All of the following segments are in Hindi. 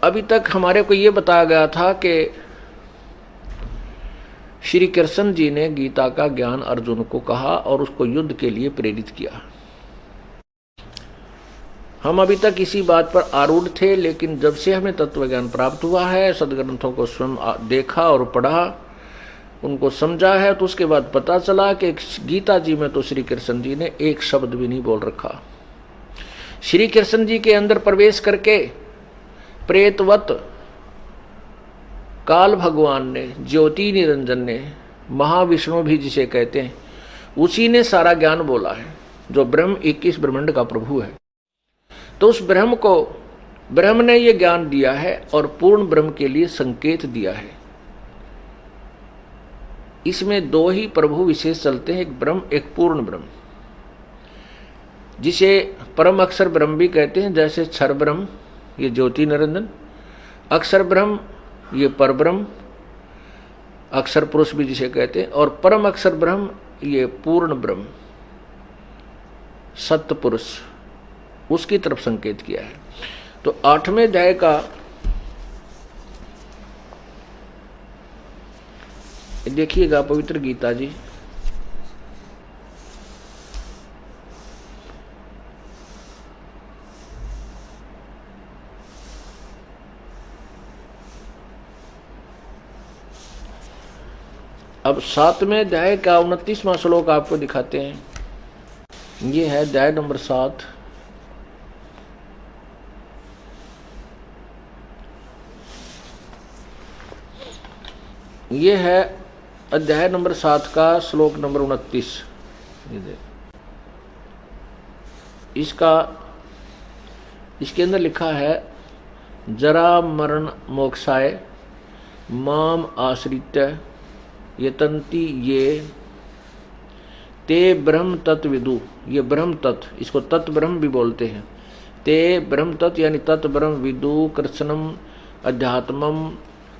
अभी तक हमारे को ये बताया गया था कि श्री कृष्ण जी ने गीता का ज्ञान अर्जुन को कहा और उसको युद्ध के लिए प्रेरित किया। हम अभी तक इसी बात पर आरूढ़ थे, लेकिन जब से हमें तत्व ज्ञान प्राप्त हुआ है, सदग्रंथों को स्वयं देखा और पढ़ा, उनको समझा है, तो उसके बाद पता चला कि गीता जी में तो श्री कृष्ण जी ने एक शब्द भी नहीं बोल रखा। श्री कृष्ण जी के अंदर प्रवेश करके प्रेतवत काल भगवान ने, ज्योति निरंजन ने, महाविष्णु भी जिसे कहते हैं, उसी ने सारा ज्ञान बोला है, जो ब्रह्म 21 ब्रह्मांड का प्रभु है। तो उस ब्रह्म को, ब्रह्म ने ये ज्ञान दिया है और पूर्ण ब्रह्म के लिए संकेत दिया है। इसमें दो ही प्रभु विशेष चलते हैं, एक ब्रह्म एक पूर्ण ब्रह्म, जिसे परम अक्षर ब्रह्म भी कहते हैं। जैसे क्षर ब्रह्म ये ज्योति निरंजन, अक्षर ब्रह्म ये पर ब्रह्म, अक्षर पुरुष भी जिसे कहते हैं, और परम अक्षर ब्रह्म ये पूर्ण ब्रह्म, सत्य पुरुष, उसकी तरफ संकेत किया है। तो 8वें अध्याय का देखिएगा, पवित्र गीता जी अब 7वें अध्याय का 29वां श्लोक आपको दिखाते हैं। ये है अध्याय नंबर 7। ये है अध्याय नंबर 7 का श्लोक नंबर 29। इसके अंदर लिखा है, जरा मरण मोक्षाय माम आश्रित्य यतन्ति ये ते ब्रह्म तत्व विदु। ये ब्रह्म तत्व, इसको तत्व ब्रह्म भी बोलते हैं। ते ब्रह्म तत्व यानी तत्व ब्रह्म विदु कृष्णम अध्यात्मम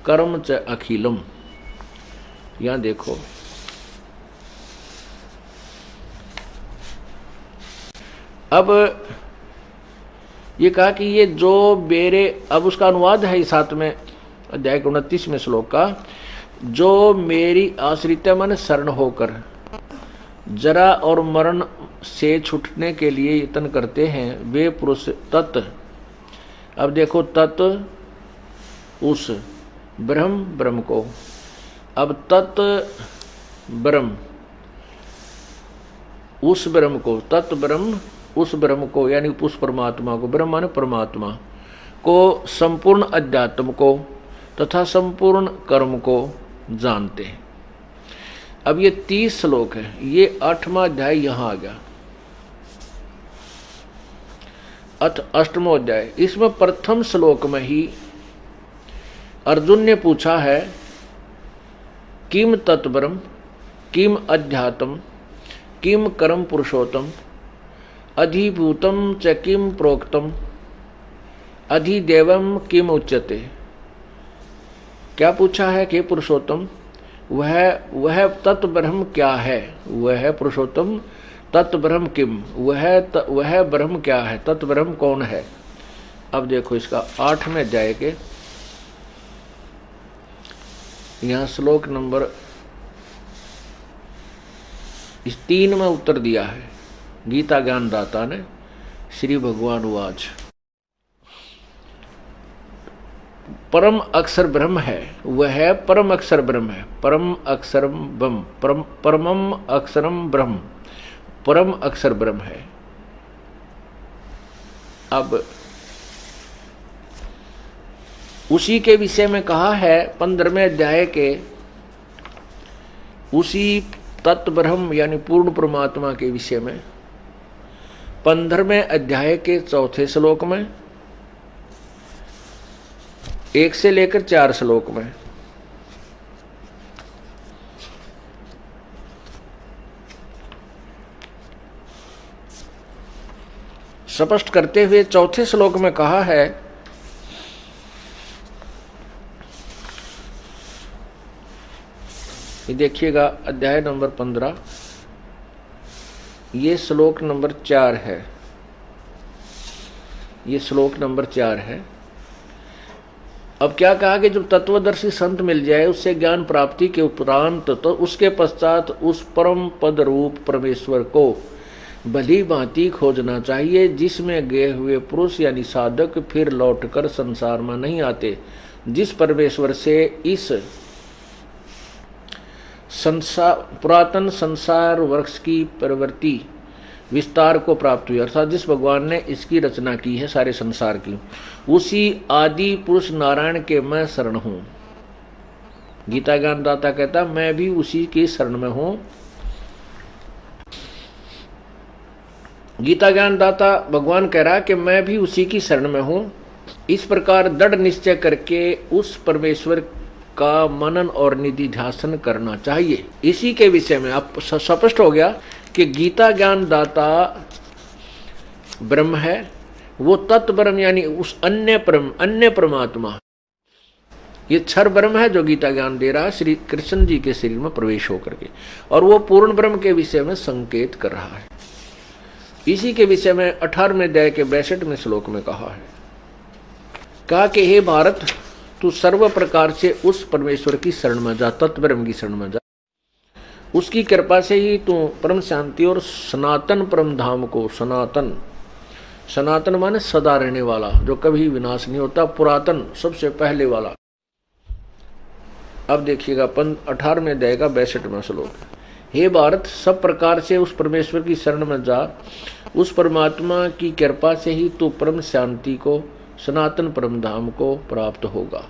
कर्म च अखिलम। यहां देखो, अब ये कहा कि ये जो मेरे, अब उसका अनुवाद है 7वें अध्याय के 29वें श्लोक का, जो मेरी आश्रित मन शरण होकर जरा और मरण से छूटने के लिए यत्न करते हैं, वे पुरुष तत्, अब देखो तत् उस ब्रह्म को, अब तत् ब्रह्म उस ब्रह्म को, तत् ब्रह्म उस ब्रह्म को, यानी उस परमात्मा को, ब्रह्म माने परमात्मा को, संपूर्ण अध्यात्म को तथा संपूर्ण कर्म को जानते हैं। अब ये 30 श्लोक है, ये 8वां अध्याय यहां आ गया, 8वां अध्याय। इसमें प्रथम श्लोक में ही अर्जुन ने पूछा है, किम तत्ब्रह्म किम अध्यात्म किम कर्म पुरुषोत्तम अधिभूतम च किम प्रोक्तम अधिदेवम किम उच्यते। क्या पूछा है कि पुरुषोत्तम, वह तत्व ब्रह्म क्या है, वह पुरुषोत्तम तत्व ब्रह्म किम, वह ब्रह्म क्या है, तत्व ब्रह्म कौन है। अब देखो इसका 8वें अध्याय के यहां श्लोक नंबर 3 में उत्तर दिया है गीता ज्ञानदाता ने। श्री भगवान उवाच, परम अक्षर ब्रह्म है, वह परम अक्षर ब्रह्म है, परम अक्षर ब्रह्म, परमम अक्षरम ब्रह्म, परम अक्षर ब्रह्म है। अब उसी के विषय में कहा है 15वें अध्याय के, उसी तत्व ब्रह्म यानी पूर्ण परमात्मा के विषय में 15वें अध्याय के 4थे श्लोक में 1 से लेकर 4 श्लोक में स्पष्ट करते हुए 4थे श्लोक में कहा है, ये देखिएगा अध्याय नंबर 15, ये श्लोक नंबर 4 है, ये श्लोक नंबर 4 है। अब क्या कहा कि जब तत्वदर्शी संत मिल जाए उससे ज्ञान प्राप्ति के उपरांत तो उसके पश्चात उस परम पद रूप परमेश्वर को भली भांति खोजना चाहिए, जिसमें गए हुए पुरुष यानी साधक फिर लौटकर संसार में नहीं आते। जिस परमेश्वर से इस पुरातन संसार वृक्ष की प्रवृत्ति विस्तार को प्राप्त हुई, अर्थात जिस भगवान ने इसकी रचना की है सारे संसार की, उसी आदि पुरुष नारायण के मैं शरण हूं। गीता ज्ञान दाता कहता मैं भी उसी की शरण में हूं। गीता ज्ञान दाता भगवान कह रहा कि मैं भी उसी की शरण में हूं। इस प्रकार दृढ़ निश्चय करके उस परमेश्वर का मनन और निधिध्यासन करना चाहिए। इसी के विषय में आप स्पष्ट हो गया कि गीता ज्ञान दाता ब्रह्म है, वो तत्व ब्रह्म यानी उस अन्य परमात्मा, ये क्षर ब्रह्म है जो गीता ज्ञान दे रहा है श्री कृष्ण जी के शरीर में प्रवेश होकर के, और वो पूर्ण ब्रह्म के विषय में संकेत कर रहा है। इसी के विषय में 18वें अध्याय के 62वें श्लोक में कहा है, कहा कि हे भारत, तू सर्व प्रकार से उस परमेश्वर की शरण में जा, तत्व ब्रह्म की शरण में जा। उसकी कृपा से ही तू परम शांति और सनातन परम धाम को, सनातन माने सदा रहने वाला, जो कभी विनाश नहीं होता, पुरातन सबसे पहले वाला। अब देखिएगा 18वें अध्याय का 62वां श्लोक, हे भारत, सब प्रकार से उस परमेश्वर की शरण में जा। उस परमात्मा की कृपा से ही तू परम शांति को, सनातन परम धाम को प्राप्त होगा।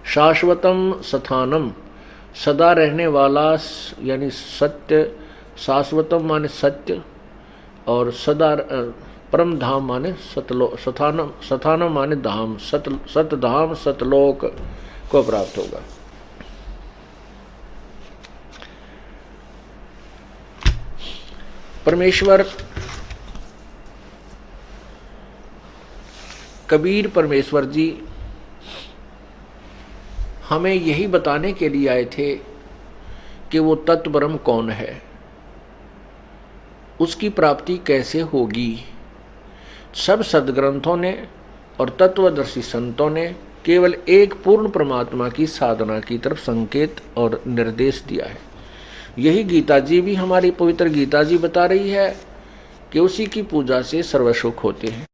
शाश्वतम स्थानम, सदा रहने वाला यानी सत्य, शाश्वतम माने सत्य, और सदा परम धाम माने स्थानम माने धाम, सतधाम सतलोक को प्राप्त होगा। परमेश्वर कबीर परमेश्वर जी हमें यही बताने के लिए आए थे कि वो तत्व ब्रह्म कौन है, उसकी प्राप्ति कैसे होगी। सब सद्ग्रंथों ने और तत्वदर्शी संतों ने केवल एक पूर्ण परमात्मा की साधना की तरफ संकेत और निर्देश दिया है। यही गीता जी भी, हमारी पवित्र गीता जी बता रही है कि उसी की पूजा से सर्व सुख होते हैं।